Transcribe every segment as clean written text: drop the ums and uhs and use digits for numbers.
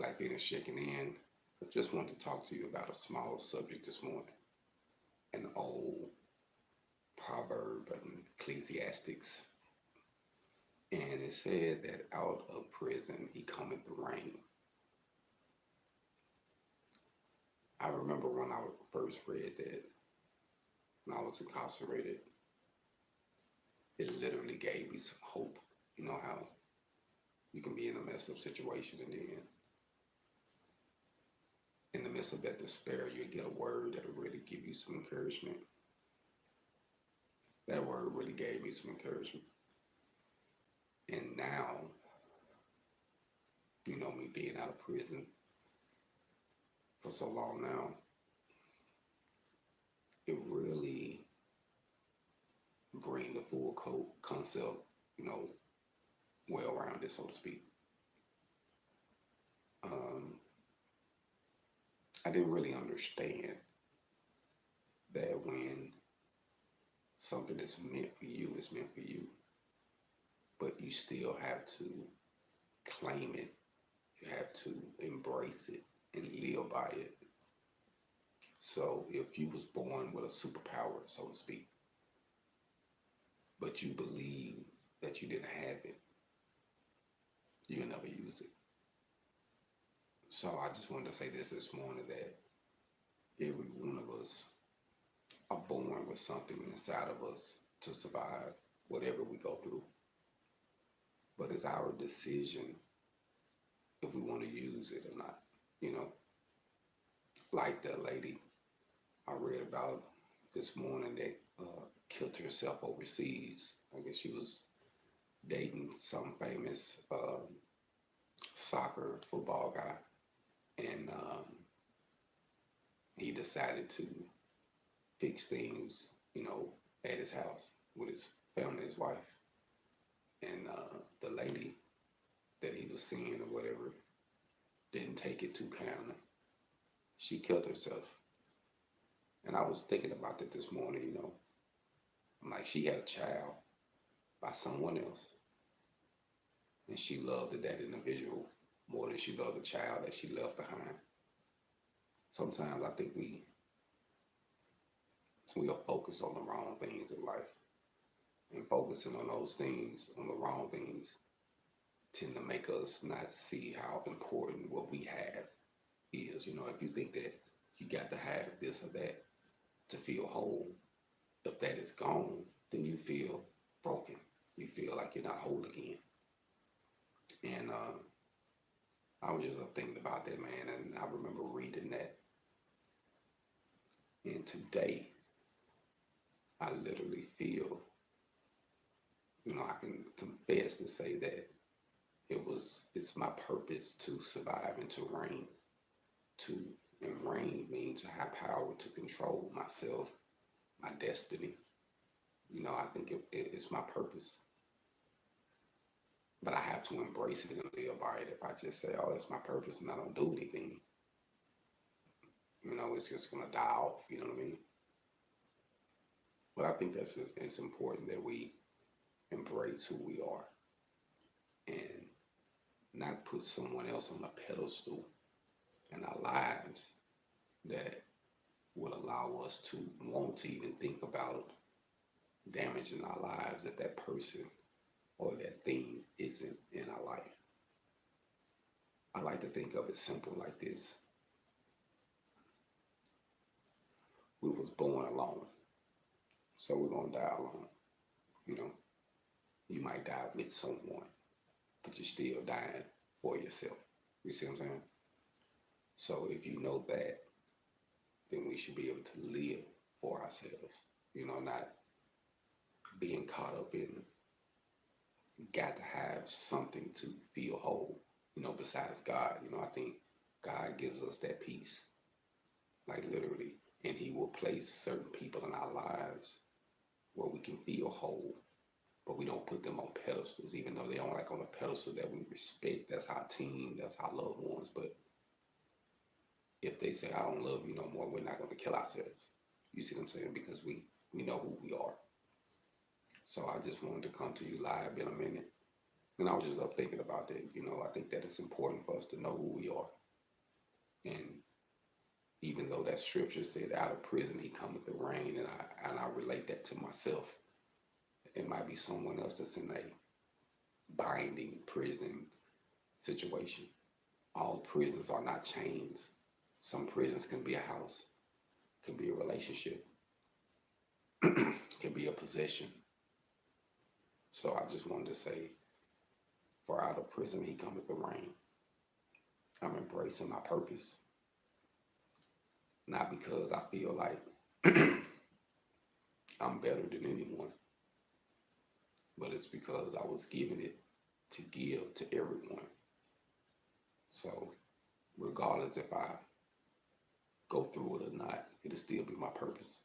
Black Feniks checking in. I just want to talk to you about a small subject this morning. An old proverb in Ecclesiastics. And it said that out of prison he cometh the rain. I remember when I first read that, when I was incarcerated, it literally gave me some hope. You know how you can be in a messed up situation, and then in the midst of that despair, you get a word that'll really give you some encouragement. That word really gave me some encouragement. And now, me being out of prison for so long now, it really bring the full concept, well rounded, so to speak. I didn't really understand that when something is meant for you, it's meant for you. But you still have to claim it. You have to embrace it and live by it. So if you was born with a superpower, so to speak, but you believe that you didn't have it, you'll never use it. So I just wanted to say this morning, that every one of us are born with something inside of us to survive whatever we go through. But it's our decision if we want to use it or not. Like the lady I read about this morning that killed herself overseas. I guess she was dating some famous soccer football guy, and he decided to fix things, at his house with his family, his wife. And the lady that he was seeing or whatever didn't take it too kindly. She killed herself. And I was thinking about that this morning, I'm like, she had a child by someone else. And she loved that individual more than she loved the child that she left behind. Sometimes I think we are focused on the wrong things in life. And focusing on those things, on the wrong things, tend to make us not see how important what we have is. If you think that you got to have this or that to feel whole, if that is gone, then you feel broken. You feel like you're not whole again. And I was just thinking about that, man, and I remember reading that. And today, I literally feel, I can confess to say that it's my purpose to survive and to reign. And reign means to have power to control myself, my destiny. I think it's my purpose. But I have to embrace it and live by it. If I just say, oh, that's my purpose, and I don't do anything, it's just going to die off, you know what I mean? But I think it's important that we embrace who we are and not put someone else on a pedestal in our lives that would allow us to want to even think about damaging our lives if that person or that thing isn't in our life. I like to think of it simple like this. We was born alone, so we're going to die alone. You might die with someone, but you're still dying for yourself. You see what I'm saying? So if you know that, then we should be able to live for ourselves. Not being caught up in got to have something to feel whole, besides God. I think God gives us that peace, like literally, and he will place certain people in our lives where we can feel whole, but we don't put them on pedestals, even though they aren't like on a pedestal that we respect. That's our team, that's our loved ones. But if they say, I don't love you no more, we're not going to kill ourselves. You see what I'm saying? Because we know who we are. So I just wanted to come to you live in a minute And I was just up thinking about that. You know, I think that it's important for us to know who we are. And even though that scripture said, out of prison he cometh the rain, and I relate that to myself. It might be someone else that's in a binding prison situation. All prisons are not chains. Some prisons can be a house, can be a relationship, can be a possession. So I just wanted to say, for out of prison he cometh the rain. I'm embracing my purpose. Not because I feel like I'm better than anyone, but it's because I was given it to give to everyone. So regardless if I go through it or not, it'll still be my purpose.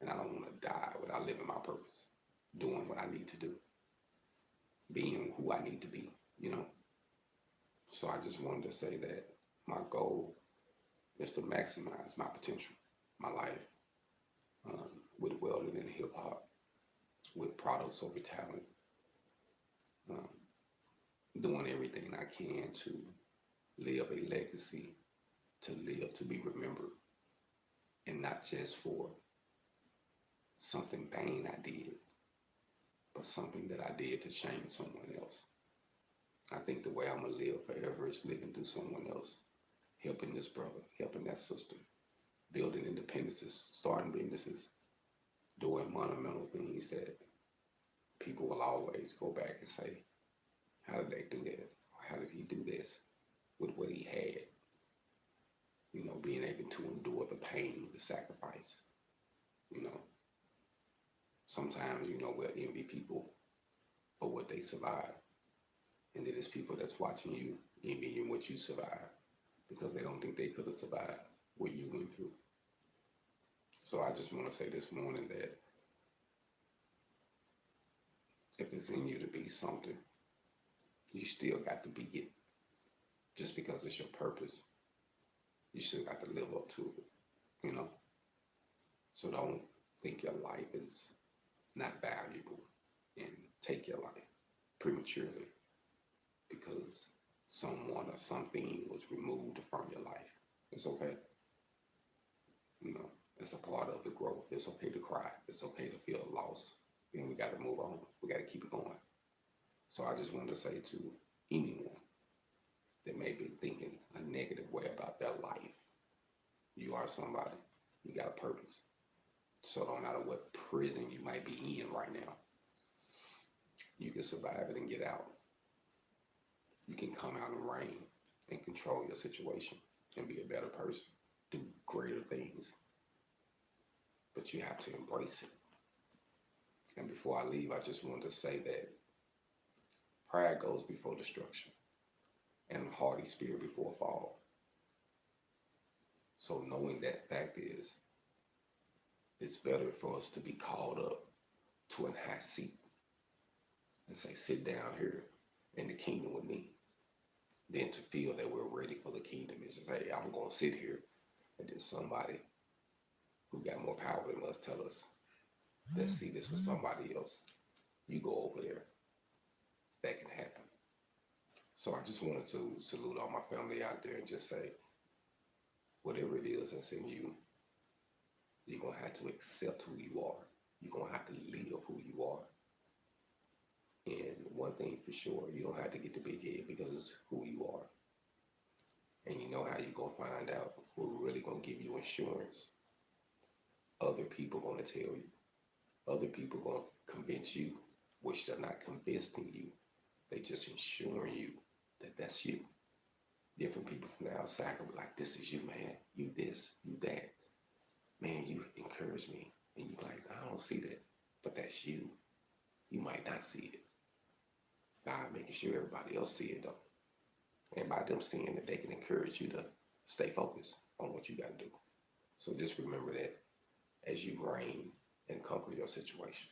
And I don't want to die without living my purpose, doing what I need to do, being who I need to be, you know? So I just wanted to say that my goal is to maximize my potential, my life, with welding and hip hop, with products over talent, doing everything I can to live a legacy, to live to be remembered, and not just for something vain I did, but something that I did to change someone else. I think the way I'm gonna live forever is living through someone else, helping this brother, helping that sister, building independences, starting businesses, doing monumental things that people will always go back and say, how did they do that? How did he do this with what he had? You know, being able to endure the pain, the sacrifice, you know. Sometimes, you know, we'll envy people for what they survive. And then there's people that's watching you, envying what you survived because they don't think they could have survived what you went through. So I just want to say this morning that if it's in you to be something, you still got to be it. Just because it's your purpose, you still got to live up to it, you know? So don't think your life is not valuable and take your life prematurely because someone or something was removed from your life. It's okay. You know, it's a part of the growth. It's okay to cry. It's okay to feel lost. Then we got to move on. We got to keep it going. So I just wanted to say to anyone that may be thinking a negative way about their life, you are somebody. You got a purpose. So no matter what prison you might be in right now, you can survive it and get out. You can come out and reign and control your situation and be a better person, do greater things. But you have to embrace it. And before I leave, I just wanted to say that pride goes before destruction and a haughty spirit before a fall. So knowing that fact is, it's better for us to be called up to a high seat and say, sit down here in the kingdom with me, than to feel that we're ready for the kingdom and just say, hey, I'm going to sit here, and then somebody who got more power than us tell us, that seat is for somebody else. You go over there. That can happen. So I just wanted to salute all my family out there and just say, whatever it is that's in you, you're going to have to accept who you are. You're going to have to live who you are. And one thing for sure, you don't have to get the big head because it's who you are. And you know how you're going to find out who's really going to give you insurance. Other people going to tell you. Other people going to convince you, which they're not convincing you. They just ensuring you that that's you. Different people from the outside can be like, this is you, man. You this, you that. Man, you encourage me. And you're like, I don't see that. But that's you. You might not see it. God making sure everybody else see it though. And by them seeing it, they can encourage you to stay focused on what you got to do. So just remember that as you reign and conquer your situation.